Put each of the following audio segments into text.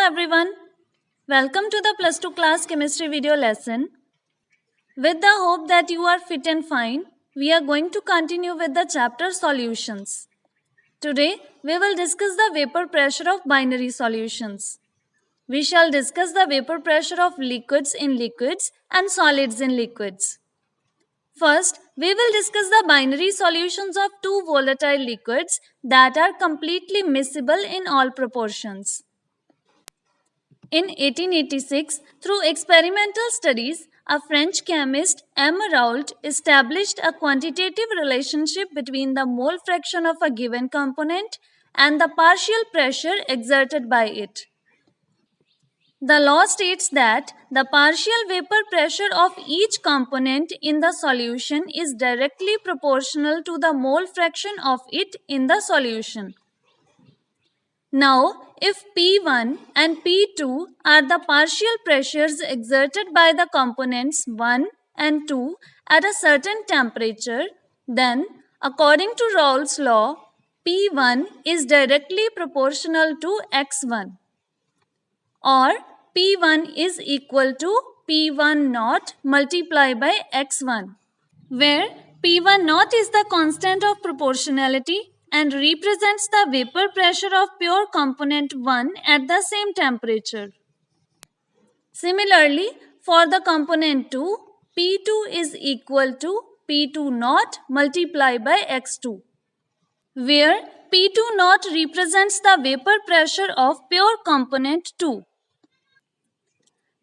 everyone. Welcome to the plus 2 class chemistry video lesson. With the hope that you are fit and fine, we are going to continue with the chapter solutions. Today, we will discuss the vapor pressure of binary solutions. We shall discuss the vapor pressure of liquids in liquids and solids in liquids. First, we will discuss the binary solutions of two volatile liquids that are completely miscible in all proportions. In 1886, through experimental studies, a French chemist, M. Raoult, established a quantitative relationship between the mole fraction of a given component and the partial pressure exerted by it. The law states that the partial vapor pressure of each component in the solution is directly proportional to the mole fraction of it in the solution. Now, if P1 and P2 are the partial pressures exerted by the components 1 and 2 at a certain temperature, then, according to Raoult's law, P1 is directly proportional to X1, or P1 is equal to P1 naught multiplied by X1, where P1 naught is the constant of proportionality and represents the vapor pressure of pure component 1 at the same temperature. Similarly, for the component 2, P2 is equal to P2 naught multiplied by X2, where P2 naught represents the vapor pressure of pure component 2.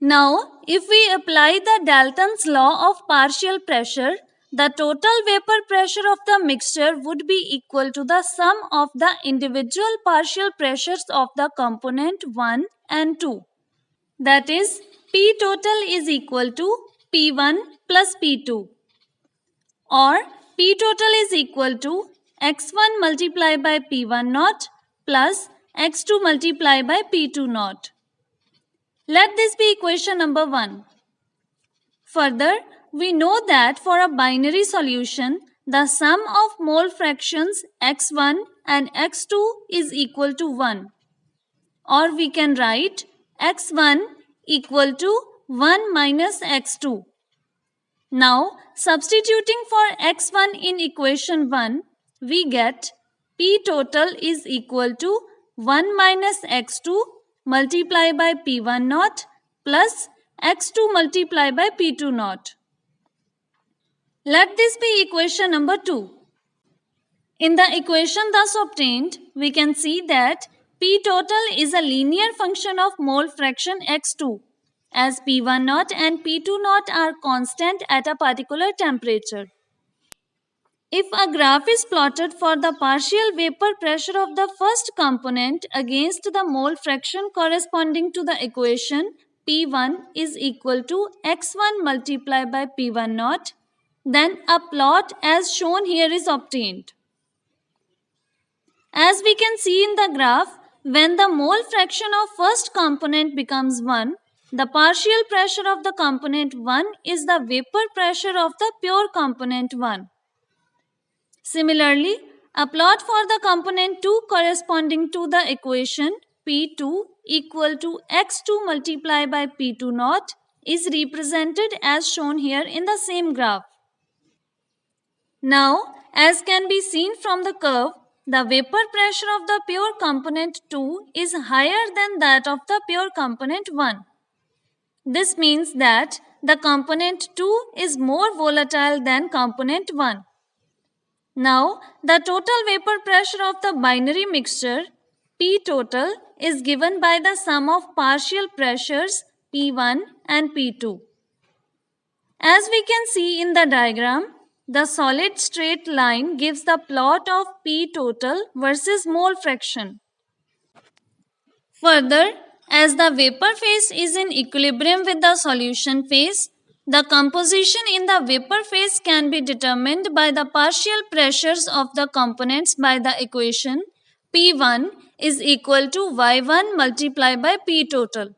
Now, if we apply the Dalton's law of partial pressure, the total vapor pressure of the mixture would be equal to the sum of the individual partial pressures of the component 1 and 2. That is, P total is equal to P1 plus P2, or P total is equal to X1 multiplied by P1 naught plus X2 multiplied by P2 naught. Let this be equation number 1. Further, we know that for a binary solution, the sum of mole fractions x1 and x2 is equal to 1. Or we can write x1 equal to 1 minus x2. Now, substituting for x1 in equation 1, we get P total is equal to 1 minus x2 multiplied by P1 naught plus X2 multiplied by P2 naught. Let this be equation number 2. In the equation thus obtained, we can see that P total is a linear function of mole fraction X2, as P1 naught and P2 naught are constant at a particular temperature. If a graph is plotted for the partial vapor pressure of the first component against the mole fraction corresponding to the equation P1 is equal to X1 multiplied by P1 naught, then a plot as shown here is obtained. As we can see in the graph, when the mole fraction of first component becomes 1, the partial pressure of the component 1 is the vapor pressure of the pure component 1. Similarly, a plot for the component 2 corresponding to the equation P2 equal to X2 multiplied by P2 naught is represented as shown here in the same graph. Now, as can be seen from the curve, the vapor pressure of the pure component 2 is higher than that of the pure component 1. This means that the component 2 is more volatile than component 1. Now, the total vapor pressure of the binary mixture P total is given by the sum of partial pressures P1 and P2. As we can see in the diagram, the solid straight line gives the plot of P total versus mole fraction. Further, as the vapor phase is in equilibrium with the solution phase, the composition in the vapor phase can be determined by the partial pressures of the components by the equation P1 is equal to Y1 multiplied by P total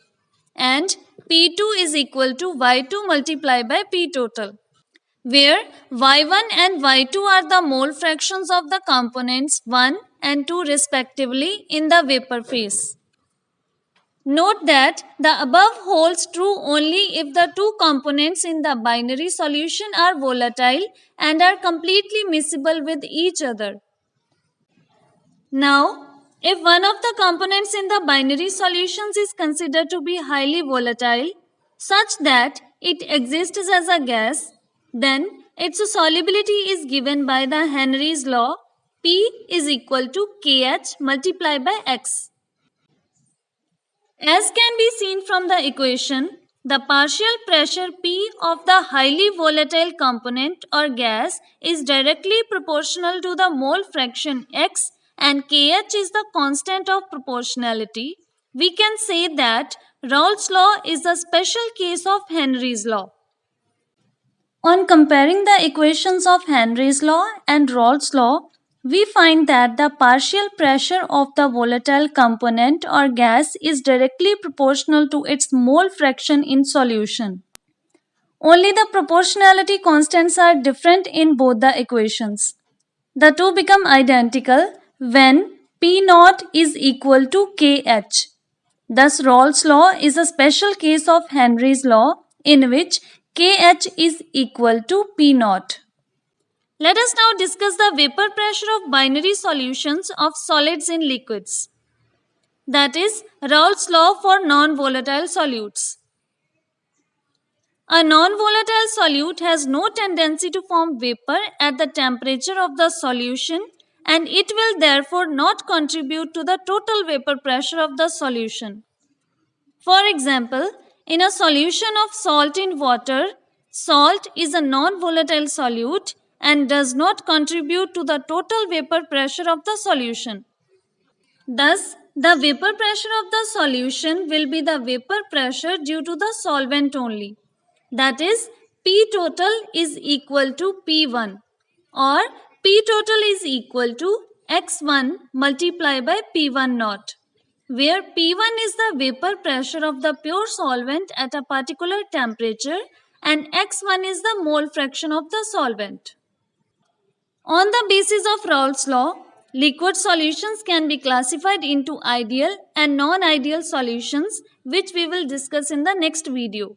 and P2 is equal to Y2 multiplied by P total, where Y1 and Y2 are the mole fractions of the components 1 and 2 respectively in the vapor phase. Note that the above holds true only if the two components in the binary solution are volatile and are completely miscible with each other. Now, if one of the components in the binary solutions is considered to be highly volatile, such that it exists as a gas, then its solubility is given by the Henry's law, P is equal to Kh multiplied by X. As can be seen from the equation, the partial pressure P of the highly volatile component or gas is directly proportional to the mole fraction X and Kh is the constant of proportionality. We can say that Raoult's law is a special case of Henry's law. On comparing the equations of Henry's law and Raoult's law, we find that the partial pressure of the volatile component or gas is directly proportional to its mole fraction in solution. Only the proportionality constants are different in both the equations. The two become identical when P naught is equal to Kh. Thus, Raoult's law is a special case of Henry's law in which Kh is equal to P naught. Let us now discuss the vapor pressure of binary solutions of solids in liquids. That is Raoult's law for non-volatile solutes. A non-volatile solute has no tendency to form vapor at the temperature of the solution and it will therefore not contribute to the total vapor pressure of the solution. For example, in a solution of salt in water, salt is a non-volatile solute and does not contribute to the total vapor pressure of the solution. Thus, the vapor pressure of the solution will be the vapor pressure due to the solvent only. That is, P total is equal to P1 or P total is equal to X1 multiplied by P1 naught, where P1 is the vapor pressure of the pure solvent at a particular temperature and X1 is the mole fraction of the solvent. On the basis of Raoult's law, liquid solutions can be classified into ideal and non-ideal solutions, which we will discuss in the next video.